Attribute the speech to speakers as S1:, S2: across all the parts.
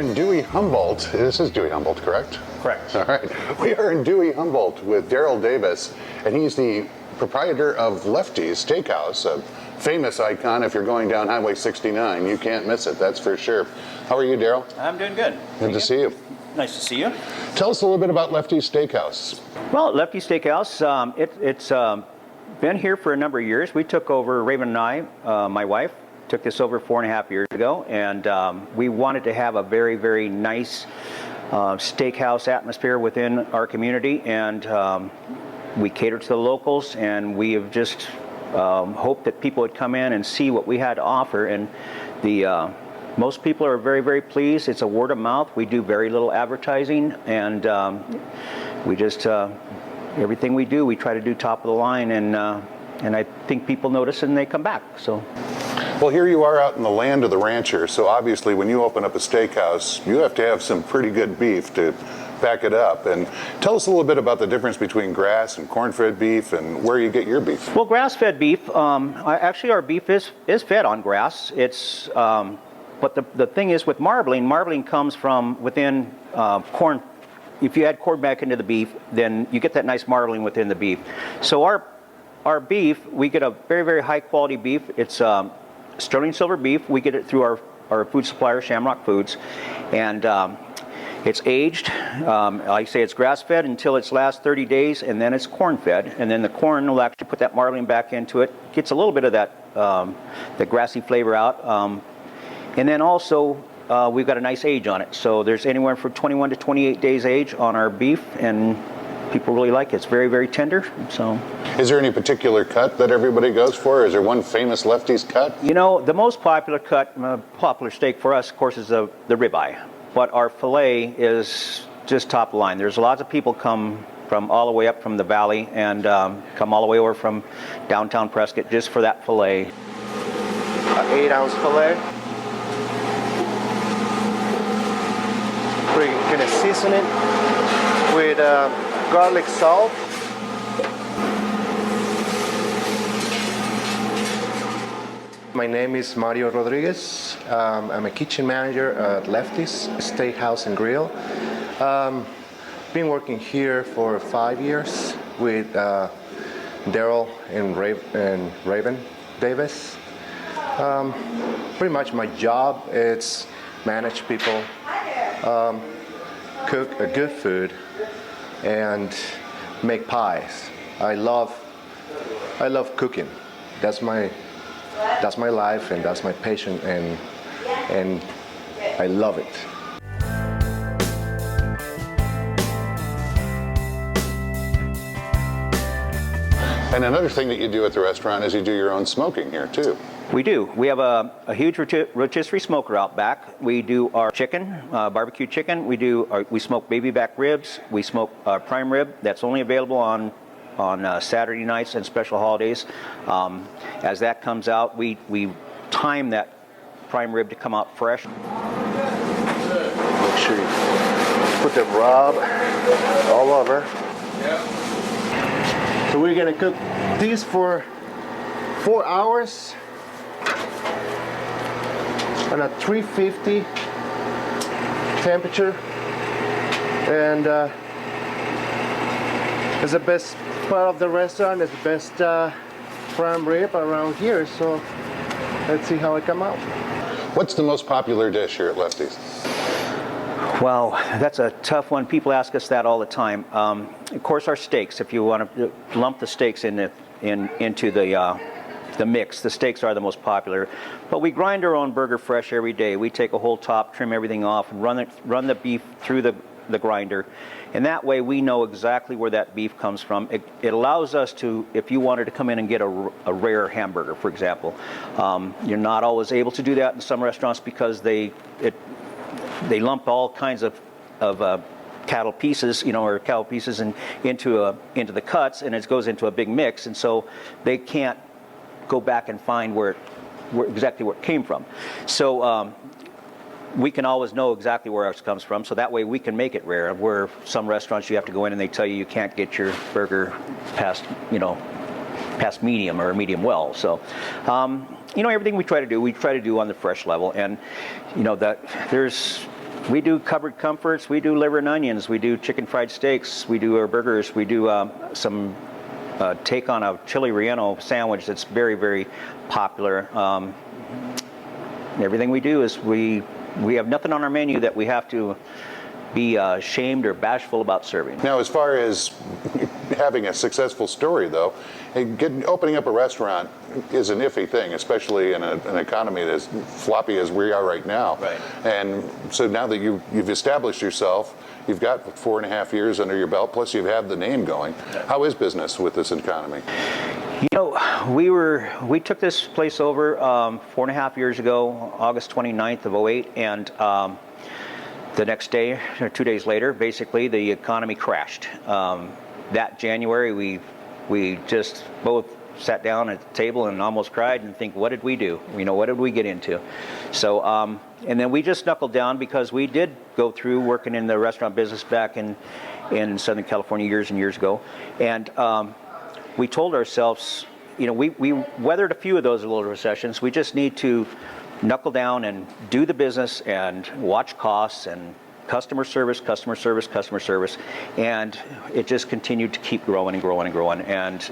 S1: are in Dewey Humboldt. This is Dewey Humboldt, correct?
S2: Correct.
S1: All right. We are in Dewey Humboldt with Daryl Davis, and he's the proprietor of Leff-T Steakhouse, a famous icon. If you're going down Highway 69, you can't miss it, that's for sure. How are you, Daryl?
S2: I'm doing good.
S1: Good to see you.
S2: Nice to see you.
S1: Tell us a little bit about Leff-T Steakhouse.
S2: Well, Leff-T Steakhouse, it's been here for a number of years. We took over, Raven and I, my wife, took this over 4.5 years ago, and we wanted to have a very, very nice steakhouse atmosphere within our community, and we cater to the locals, and we have just hoped that people would come in and see what we had to offer, and the most people are very, very pleased. It's a word of mouth. We do very little advertising, and we just everything we do, we try to do top of the line, and I think people notice and they come back. So.
S1: Well, here you are out in the land of the rancher, so obviously when you open up a steakhouse, you have to have some pretty good beef to back it up. And tell us a little bit about the difference between grass and corn-fed beef and where you get your beef.
S2: Well, grass-fed beef, actually our beef is fed on grass. It's, but the thing is with marbling comes from within corn. If you add corn back into the beef, then you get that nice marbling within the beef. So our beef, we get a very, very high quality beef. It's sterling silver beef. We get it through our food supplier, Shamrock Foods, and it's aged. Like I say, it's grass-fed until its last 30 days, and then it's corn-fed, and then the corn will actually put that marbling back into it. Gets a little bit of that the grassy flavor out, and then also we've got a nice age on it. So there's anywhere from 21 to 28 days age on our beef, and people really like it. It's very, very tender. So,
S1: is there any particular cut that everybody goes for? Is there one famous Leff-T's cut?
S2: You know, the most popular cut, popular steak for us, of course, is the ribeye. But our filet is just top line. There's lots of people come from all the way up from the valley and come all the way over from downtown Prescott just for that filet.
S3: An 8-ounce filet. We're gonna season it with garlic salt. My name is Mario Rodriguez. I'm a kitchen manager at Leff-T's Steakhouse and Grill. Been working here for 5 years with Daryl and Raven Davis. Pretty much my job is manage people, cook a good food, and make pies. I love cooking. That's my life, and that's my passion, and I love it.
S1: And another thing that you do at the restaurant is you do your own smoking here too.
S2: We do. We have a huge rotisserie smoker out back. We do our chicken, barbecue chicken. We smoke baby back ribs. We smoke prime rib. That's only available on Saturday nights and special holidays. As that comes out, we time that prime rib to come out fresh.
S3: Make sure you put the rub all over. So we're gonna cook these for 4 hours on a 350 temperature, and it's the best part of the restaurant. It's the best prime rib around here. So let's see how it come out.
S1: What's the most popular dish here at Leff-T's?
S2: Well, that's a tough one. People ask us that all the time. Of course, our steaks. If you want to lump the steaks into the mix, the steaks are the most popular. But we grind our own burger fresh every day. We take a whole top, trim everything off, and run the beef through the grinder, and that way we know exactly where that beef comes from. It allows us to, if you wanted to come in and get a rare hamburger, for example, you're not always able to do that in some restaurants because they lump all kinds of cattle pieces, or cow pieces, into the cuts, and it goes into a big mix, and so they can't go back and find exactly where it came from. So we can always know exactly where ours comes from, so that way we can make it rare. Where some restaurants you have to go in and they tell you can't get your burger past medium or medium well. So everything we try to do on the fresh level, and that there's We do covered comforts, we do liver and onions, we do chicken fried steaks, we do our burgers, we do some take on a chili relleno sandwich that's very, very popular. Everything we do is we have nothing on our menu that we have to be ashamed or bashful about serving.
S1: Now, as far as having a successful story, though, opening up a restaurant is an iffy thing, especially in an economy as floppy as we are right now.
S2: Right.
S1: And so now that you've established yourself, you've got 4.5 years under your belt, plus you have the name going. How is business with this economy?
S2: You know, we took this place over 4.5 years ago, August 29th of 08, and the next day, or 2 days later, basically the economy crashed. That January, we just both sat down at the table and almost cried and think, what did we do? You know, what did we get into? So, and then we just knuckled down because we did go through working in the restaurant business back in Southern California years and years ago, and we told ourselves, you know, we weathered a few of those little recessions. We just need to knuckle down and do the business and watch costs and customer service, and it just continued to keep growing and growing and growing, and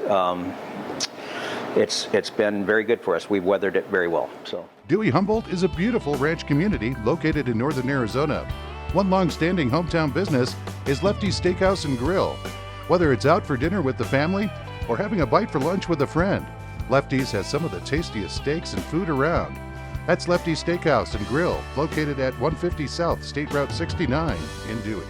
S2: it's been very good for us. We've weathered it very well. So
S4: Dewey Humboldt is a beautiful ranch community located in northern Arizona. One long-standing hometown business is Leff-T Steakhouse and Grill. Whether it's out for dinner with the family or having a bite for lunch with a friend, Leff-T's has some of the tastiest steaks and food around. That's Leff-T Steakhouse and Grill, located at 150 South State Route 69 in Dewey.